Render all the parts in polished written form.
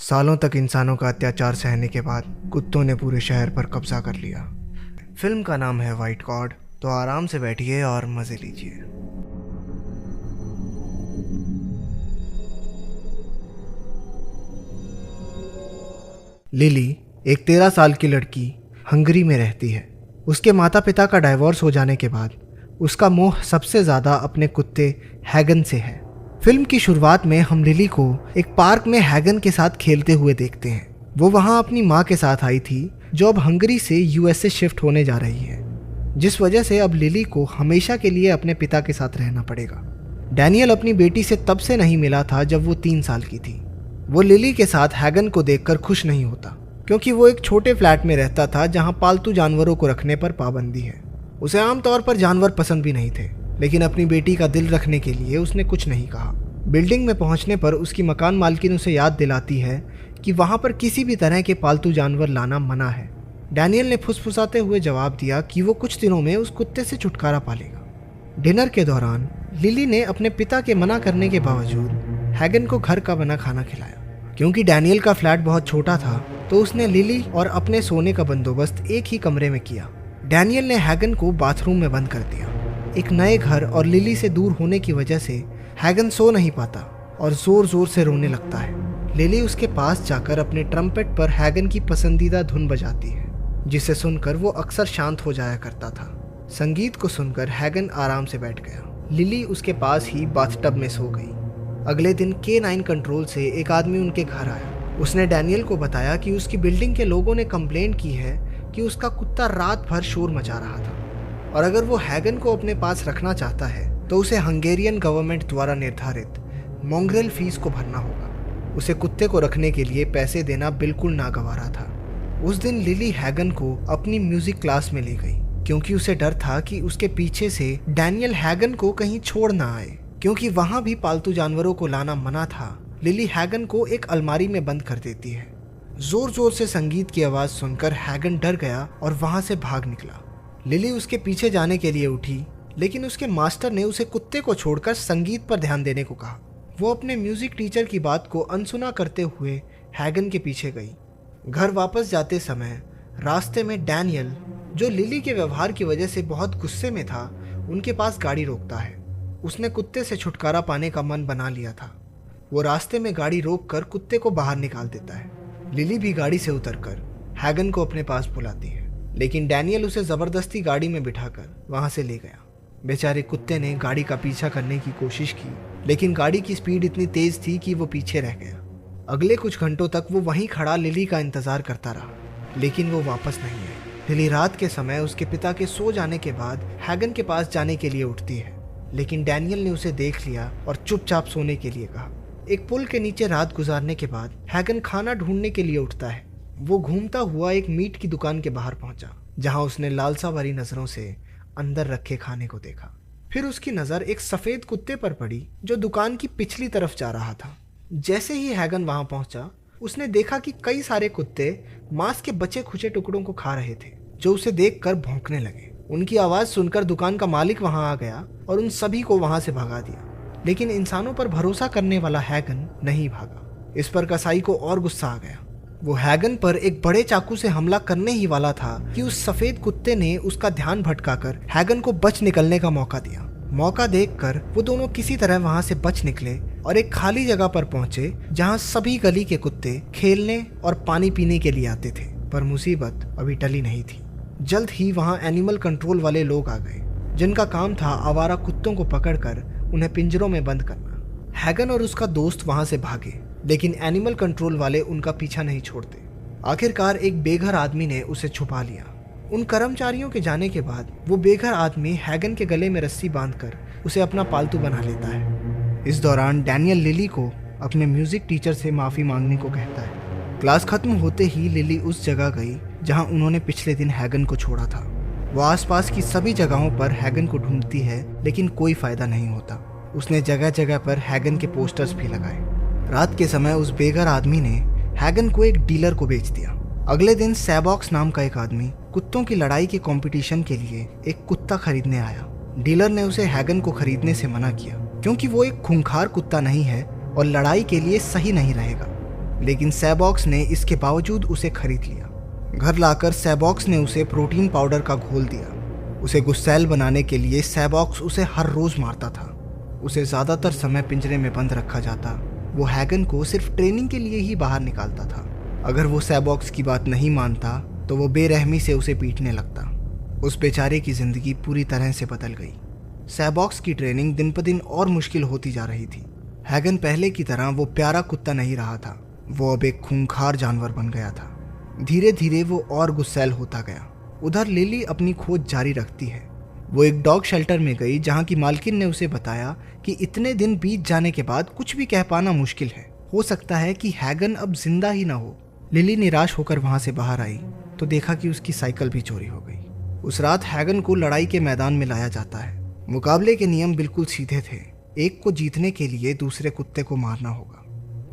सालों तक इंसानों का अत्याचार सहने के बाद कुत्तों ने पूरे शहर पर कब्जा कर लिया। फिल्म का नाम है व्हाइट कॉर्ड, तो आराम से बैठिए और मज़े लीजिए। लिली एक 13 साल की लड़की हंगरी में रहती है। उसके माता पिता का डाइवोर्स हो जाने के बाद उसका मोह सबसे ज़्यादा अपने कुत्ते हैगन से है। फिल्म की शुरुआत में हम लिली को एक पार्क में हैगन के साथ खेलते हुए देखते हैं। वो वहाँ अपनी माँ के साथ आई थी जो अब हंगरी से यूएसए शिफ्ट होने जा रही है, जिस वजह से अब लिली को हमेशा के लिए अपने पिता के साथ रहना पड़ेगा। डैनियल अपनी बेटी से तब से नहीं मिला था जब वो 3 साल की थी। वो लिली के साथ हैगन को देखकर खुश नहीं होता, क्योंकि वो एक छोटे फ्लैट में रहता था जहाँ पालतू जानवरों को रखने पर पाबंदी है। उसे आमतौर पर जानवर पसंद भी नहीं थे, लेकिन अपनी बेटी का दिल रखने के लिए उसने कुछ नहीं कहा। बिल्डिंग में पहुंचने पर उसकी मकान मालकिन उसे याद दिलाती है कि वहां पर किसी भी तरह के पालतू जानवर लाना मना है। डैनियल ने फुसफुसाते हुए जवाब दिया कि वो कुछ दिनों में उस कुत्ते से छुटकारा पा लेगा। डिनर के दौरान लिली ने अपने पिता के मना करने के बावजूद हैगन को घर का बना खाना खिलाया। क्योंकि डैनियल का फ्लैट बहुत छोटा था, तो उसने लिली और अपने सोने का बंदोबस्त एक ही कमरे में किया। डैनियल ने हैगन को बाथरूम में बंद कर दिया। एक नए घर और लिली से दूर होने की वजह से हैगन सो नहीं पाता और जोर जोर से रोने लगता है। लिली उसके पास जाकर अपने ट्रम्पेट पर हैगन की पसंदीदा धुन बजाती है, जिसे सुनकर वो अक्सर शांत हो जाया करता था। संगीत को सुनकर हैगन आराम से बैठ गया। लिली उसके पास ही बाथटब में सो गई। अगले दिन K9 कंट्रोल से एक आदमी उनके घर आया। उसने डैनियल को बताया कि उसकी बिल्डिंग के लोगों ने कंप्लेंट की है कि उसका कुत्ता रात भर शोर मचा रहा था, और अगर वो हैगन को अपने पास रखना चाहता है तो उसे हंगेरियन गवर्नमेंट द्वारा निर्धारित मोंग्रेल फीस को भरना होगा। उसे कुत्ते को रखने के लिए पैसे देना बिल्कुल नागवारा था। उस दिन लिली हैगन को अपनी म्यूजिक क्लास में ले गई, क्योंकि उसे डर था कि उसके पीछे से डैनियल हैगन को कहीं छोड़ ना आए। क्योंकि वहां भी पालतू जानवरों को लाना मना था, लिली हैगन को एक अलमारी में बंद कर देती है। जोर जोर से संगीत की आवाज सुनकर हैगन डर गया और वहां से भाग निकला। लिली उसके पीछे जाने के लिए उठी, लेकिन उसके मास्टर ने उसे कुत्ते को छोड़कर संगीत पर ध्यान देने को कहा। वो अपने म्यूजिक टीचर की बात को अनसुना करते हुए हैगन के पीछे गई। घर वापस जाते समय रास्ते में डैनियल, जो लिली के व्यवहार की वजह से बहुत गुस्से में था, उनके पास गाड़ी रोकता है। उसने कुत्ते से छुटकारा पाने का मन बना लिया था। वो रास्ते में गाड़ी रोककर कुत्ते को बाहर निकाल देता है। लिली भी गाड़ी से उतरकर हैगन को अपने पास बुलाती है, लेकिन डैनियल उसे जबरदस्ती गाड़ी में बिठाकर वहां से ले गया। बेचारे कुत्ते ने गाड़ी का पीछा करने की कोशिश की, लेकिन गाड़ी की स्पीड इतनी तेज थी कि वो पीछे रह गया। अगले कुछ घंटों तक वो वहीं खड़ा लिली का इंतजार करता रहा, लेकिन वो वापस नहीं आई। लिली रात के समय उसके पिता के सो जाने के बाद हैगन के पास जाने के लिए उठती है, लेकिन डैनियल ने उसे देख लिया और चुपचाप सोने के लिए कहा। एक पुल के नीचे रात गुजारने के बाद हैगन खाना ढूंढने के लिए उठता है। वो घूमता हुआ एक मीट की दुकान के बाहर पहुंचा, जहां उसने लालसा भरी नजरों से अंदर रखे खाने को देखा। फिर उसकी नजर एक सफेद कुत्ते पर पड़ी जो दुकान की पिछली तरफ जा रहा था। जैसे ही हैगन वहां पहुंचा, उसने देखा कि कई सारे कुत्ते मांस के बचे खुचे टुकड़ों को खा रहे थे, जो उसे देखकर भौंकने लगे। उनकी आवाज सुनकर दुकान का मालिक वहां आ गया और उन सभी को वहां से भगा दिया। लेकिन इंसानों पर भरोसा करने वाला हैगन नहीं भागा। इस पर कसाई को और गुस्सा आ गया। वो हैगन पर एक बड़े चाकू से हमला करने ही वाला था कि उस सफेद कुत्ते ने उसका ध्यान भटकाकर हैगन को बच निकलने का मौका दिया। मौका देखकर वो दोनों किसी तरह वहां से बच निकले और एक खाली जगह पर पहुंचे, जहां सभी गली के कुत्ते खेलने और पानी पीने के लिए आते थे। पर मुसीबत अभी टली नहीं थी। जल्द ही वहां एनिमल कंट्रोल वाले लोग आ गए, जिनका काम था आवारा कुत्तों को पकड़कर उन्हें पिंजरों में बंद करना। हैगन और उसका दोस्त वहां से भागे, लेकिन एनिमल कंट्रोल वाले उनका पीछा नहीं छोड़ते। आखिरकार एक बेघर आदमी ने उसे छुपा लिया। उन कर्मचारियों के जाने के बाद वो बेघर आदमी हैगन के गले में रस्सी बांधकर उसे अपना पालतू बना लेता है। इस दौरान डैनियल लिली को अपने म्यूजिक टीचर से माफी मांगने को कहता है। क्लास खत्म होते ही लिली उस जगह गई जहां उन्होंने पिछले दिन हैगन को छोड़ा था। वो आसपास की सभी जगहों पर हैगन को ढूंढती है, लेकिन कोई फायदा नहीं होता। उसने जगह जगह पर हैगन के पोस्टर्स भी लगाए। रात के समय उस बेघर आदमी ने हैगन को एक डीलर को बेच दिया। अगले दिन सैबॉक्स नाम का एक आदमी कुत्तों की लड़ाई के कंपटीशन के लिए एक कुत्ता खरीदने आया। डीलर ने उसे हैगन को खरीदने से मना किया, क्योंकि वो एक खूंखार कुत्ता नहीं है और लड़ाई के लिए सही नहीं रहेगा। लेकिन सैबॉक्स ने इसके बावजूद उसे खरीद लिया। घर लाकर सैबॉक्स ने उसे प्रोटीन पाउडर का घोल दिया। उसे गुस्सैल बनाने के लिए सैबॉक्स उसे हर रोज मारता था। उसे ज़्यादातर समय पिंजरे में बंद रखा जाता। वो हैगन को सिर्फ ट्रेनिंग के लिए ही बाहर निकालता था। अगर वो सैबॉक्स की बात नहीं मानता तो वो बेरहमी से उसे पीटने लगता। उस बेचारे की जिंदगी पूरी तरह से बदल गई। सैबॉक्स की ट्रेनिंग दिन ब दिन और मुश्किल होती जा रही थी। हैगन पहले की तरह वो प्यारा कुत्ता नहीं रहा था। वो अब एक खूंखार जानवर बन गया था। धीरे धीरे वो और गुस्सैल होता गया। उधर लिली अपनी खोज जारी रखती है। वो एक डॉग शेल्टर में गई जहाँ की मालकिन ने उसे बताया कि इतने दिन बीत जाने के बाद कुछ भी कह पाना मुश्किल है। हो सकता है कि हैगन अब जिंदा ही ना हो। लिली निराश होकर वहां से बाहर आई तो देखा कि उसकी साइकिल भी चोरी हो गई। उस रात हैगन को लड़ाई के मैदान में लाया जाता है। मुकाबले के नियम बिल्कुल सीधे थे। एक को जीतने के लिए दूसरे कुत्ते को मारना होगा।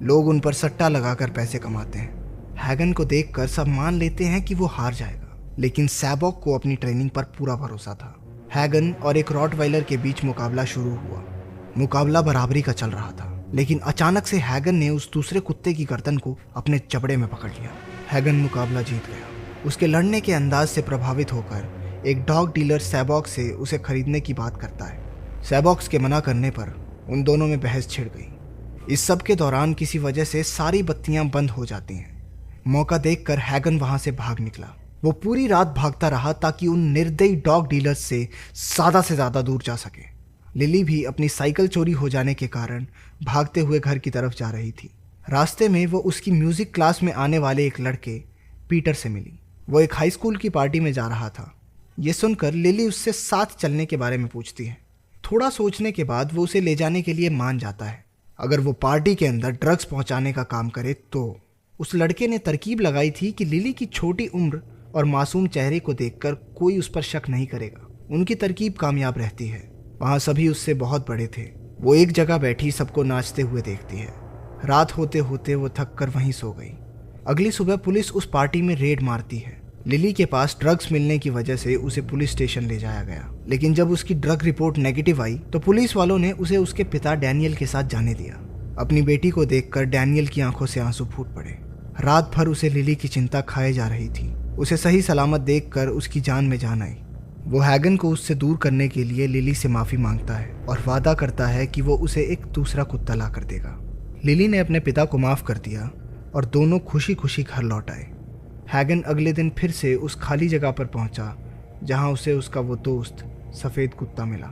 लोग उन पर सट्टा लगाकर पैसे कमाते हैं। हैगन को देखकर सब मान लेते हैं कि वो हार जाएगा, लेकिन सैबॉक को अपनी ट्रेनिंग पर पूरा भरोसा था। हैगन और एक रॉटवाइलर के बीच मुकाबला शुरू हुआ। मुकाबला बराबरी का चल रहा था, लेकिन अचानक से हैगन ने उस दूसरे कुत्ते की गर्दन को अपने जबड़े में पकड़ लिया। हैगन मुकाबला जीत गया। उसके लड़ने के अंदाज से प्रभावित होकर एक डॉग डीलर सैबॉक्स से उसे खरीदने की बात करता है। सैबॉक्स के मना करने पर उन दोनों में बहस छिड़ गई। इस सब के दौरान किसी वजह से सारी बत्तियां बंद हो जाती हैं। मौका देखकर हैगन वहां से भाग निकला। वो पूरी रात भागता रहा ताकि उन निर्दयी डॉग डीलर्स से ज़्यादा दूर जा सके। लिली भी अपनी साइकिल चोरी हो जाने के कारण भागते हुए घर की तरफ जा रही थी। रास्ते में वो उसकी म्यूजिक क्लास में आने वाले एक लड़के पीटर से मिली। वो एक हाई स्कूल की पार्टी में जा रहा था। ये सुनकर लिली उससे साथ चलने के बारे में पूछती है। थोड़ा सोचने के बाद वो उसे ले जाने के लिए मान जाता है। अगर वो पार्टी के अंदर ड्रग्स पहुंचाने का काम करे तो। उस लड़के ने तरकीब लगाई थी कि लिली की छोटी उम्र और मासूम चेहरे को देखकर कोई उस पर शक नहीं करेगा। उनकी तरकीब कामयाब रहती है। वहाँ सभी उससे बहुत बड़े थे। वो एक जगह बैठी सबको नाचते हुए देखती है। रात होते होते वो थक कर वहीं सो गई। अगली सुबह पुलिस उस पार्टी में रेड मारती है। लिली के पास ड्रग्स मिलने की वजह से उसे पुलिस स्टेशन ले जाया गया, लेकिन जब उसकी ड्रग रिपोर्ट नेगेटिव आई तो पुलिस वालों ने उसे उसके पिता डैनियल के साथ जाने दिया। अपनी बेटी को देखकर डैनियल की आंखों से आंसू फूट पड़े। रात भर उसे लिली की चिंता खाए जा रही थी। उसे सही सलामत देखकर उसकी जान में जान आई। वो हैगन को उससे दूर करने के लिए लिली से माफ़ी मांगता है और वादा करता है कि वो उसे एक दूसरा कुत्ता ला कर देगा। लिली ने अपने पिता को माफ़ कर दिया और दोनों खुशी खुशी घर लौट आए। हैगन अगले दिन फिर से उस खाली जगह पर पहुंचा जहां उसे उसका वो दोस्त सफ़ेद कुत्ता मिला।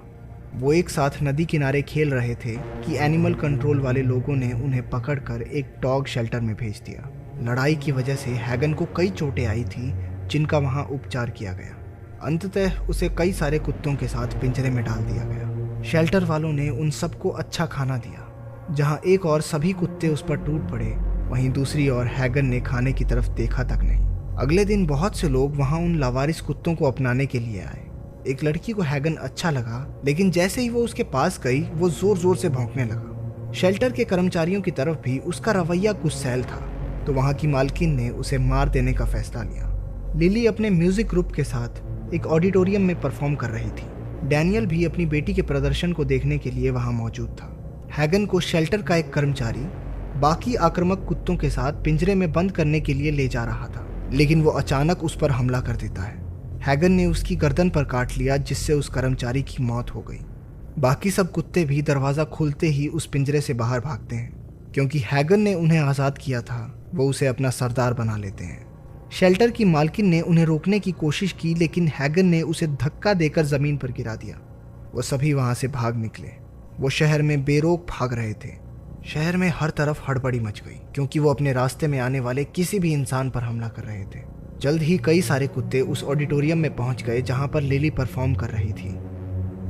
वो एक साथ नदी किनारे खेल रहे थे कि एनिमल कंट्रोल वाले लोगों ने उन्हें पकड़कर एक डॉग शेल्टर में भेज दिया। लड़ाई की वजह से हैगन को कई चोटें आई थी जिनका वहां उपचार किया गया। अंततः उसे कई सारे कुत्तों के साथ पिंजरे में डाल दिया गया। शेल्टर वालों ने उन सबको अच्छा खाना दिया। जहां एक और सभी कुत्ते उस पर टूट पड़े, वहीं दूसरी ओर हैगन ने खाने की तरफ देखा तक नहीं। अगले दिन बहुत से लोग वहां उन लावारिस कुत्तों को अपनाने के लिए आए। एक लड़की को हैगन अच्छा लगा, लेकिन जैसे ही वो उसके पास गई वो जोर जोर से भौंकने लगा। शेल्टर के कर्मचारियों की तरफ भी उसका रवैया गुस्सैल था, तो वहां की मालकिन ने उसे मार देने का फैसला लिया। लिली अपने म्यूजिक ग्रुप के साथ एक ऑडिटोरियम में परफॉर्म कर रही थी। डैनियल भी अपनी बेटी के प्रदर्शन को देखने के लिए वहां मौजूद था। हैगन को शेल्टर का एक कर्मचारी बाकी आक्रामक कुत्तों के साथ पिंजरे में बंद करने के लिए ले जा रहा था, लेकिन वो अचानक उस पर हमला कर देता है। हैगन ने उसकी गर्दन पर काट लिया, जिससे उस कर्मचारी की मौत हो गई। बाकी सब कुत्ते भी दरवाज़ा खुलते ही उस पिंजरे से बाहर भागते हैं, क्योंकि हैगन ने उन्हें आज़ाद किया था। वो उसे अपना सरदार बना लेते हैं। शेल्टर की मालकिन ने उन्हें रोकने की कोशिश की, लेकिन हैगन ने उसे धक्का देकर ज़मीन पर गिरा दिया। वो सभी वहाँ से भाग निकले। वो शहर में बेरोक भाग रहे थे। शहर में हर तरफ हड़बड़ी मच गई, क्योंकि वो अपने रास्ते में आने वाले किसी भी इंसान पर हमला कर रहे थे। जल्द ही कई सारे कुत्ते उस ऑडिटोरियम में पहुंच गए जहां पर लिली परफॉर्म कर रही थी।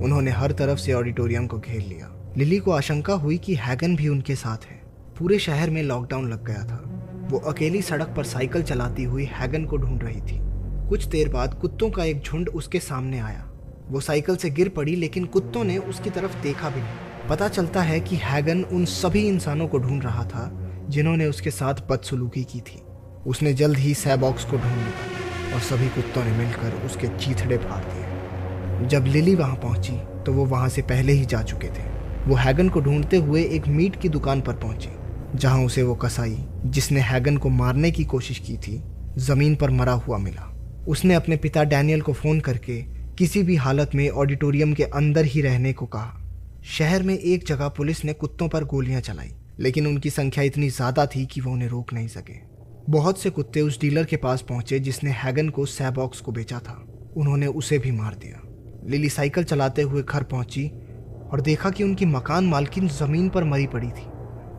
उन्होंने हर तरफ से ऑडिटोरियम को घेर लिया। लिली को आशंका हुई कि हैगन भी उनके साथ है। पूरे शहर में लॉकडाउन लग गया था। वो अकेली सड़क पर साइकिल चलाती हुई हैगन को ढूंढ रही थी। कुछ देर बाद कुत्तों का एक झुंड उसके सामने आया। वो साइकिल से गिर पड़ी, लेकिन कुत्तों ने उसकी तरफ देखा भी नहीं। पता चलता है कि हैगन उन सभी इंसानों को ढूंढ रहा था जिन्होंने उसके साथ बदसलूकी की थी। उसने जल्द ही सैबॉक्स को ढूंढ लिया और सभी कुत्तों ने मिलकर उसके चीथड़े फाड़ दिए। जब लिली वहां पहुंची तो वो वहां से पहले ही जा चुके थे। वो हैगन को ढूंढते हुए एक मीट की दुकान पर पहुंची। जहां उसे वो कसाई जिसने हैगन को मारने की कोशिश की थी जमीन पर मरा हुआ मिला। उसने अपने पिता डैनियल को फोन करके किसी भी हालत में ऑडिटोरियम के अंदर ही रहने को कहा। शहर में एक जगह पुलिस ने कुत्तों पर गोलियां चलाई, लेकिन उनकी संख्या इतनी ज्यादा थी कि वो उन्हें रोक नहीं सके। बहुत से कुत्ते उस डीलर के पास पहुंचे जिसने हैगन को सैबॉक्स को बेचा था। उन्होंने उसे भी मार दिया। लिली साइकिल चलाते हुए घर पहुंची और देखा कि उनकी मकान मालकिन जमीन पर मरी पड़ी थी।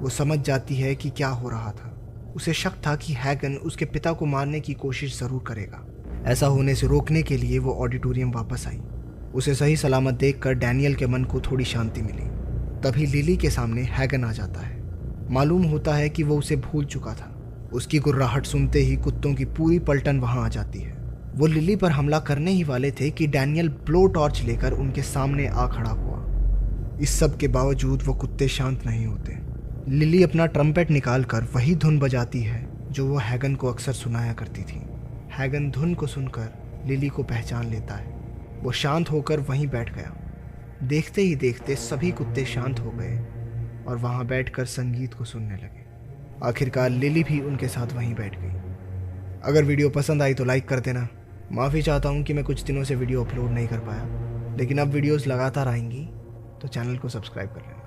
वो समझ जाती है कि क्या हो रहा था। उसे शक था कि हैगन उसके पिता को मारने की कोशिश जरूर करेगा। ऐसा होने से रोकने के लिए वो ऑडिटोरियम वापस आई। उसे सही सलामत देखकर डैनियल के मन को थोड़ी शांति मिली। तभी लिली के सामने हैगन आ जाता है। मालूम होता है कि वो उसे भूल चुका था। उसकी गुर्राहट सुनते ही कुत्तों की पूरी पलटन वहां आ जाती है। वो लिली पर हमला करने ही वाले थे कि डैनियल ब्लो टॉर्च लेकर उनके सामने आ खड़ा हुआ। इस सब के बावजूद वो कुत्ते शांत नहीं होते। लिली अपना ट्रम्पेट निकाल कर वही धुन बजाती है जो वो हैगन को अक्सर सुनाया करती थी। हैगन धुन को सुनकर लिली को पहचान लेता है। वो शांत होकर वहीं बैठ गया। देखते ही देखते सभी कुत्ते शांत हो गए और वहां बैठकर संगीत को सुनने लगे। आखिरकार लिली भी उनके साथ वहीं बैठ गई। अगर वीडियो पसंद आई तो लाइक कर देना। माफ़ी चाहता हूँ कि मैं कुछ दिनों से वीडियो अपलोड नहीं कर पाया, लेकिन अब वीडियोस लगातार आएंगी तो चैनल को सब्सक्राइब कर लेना।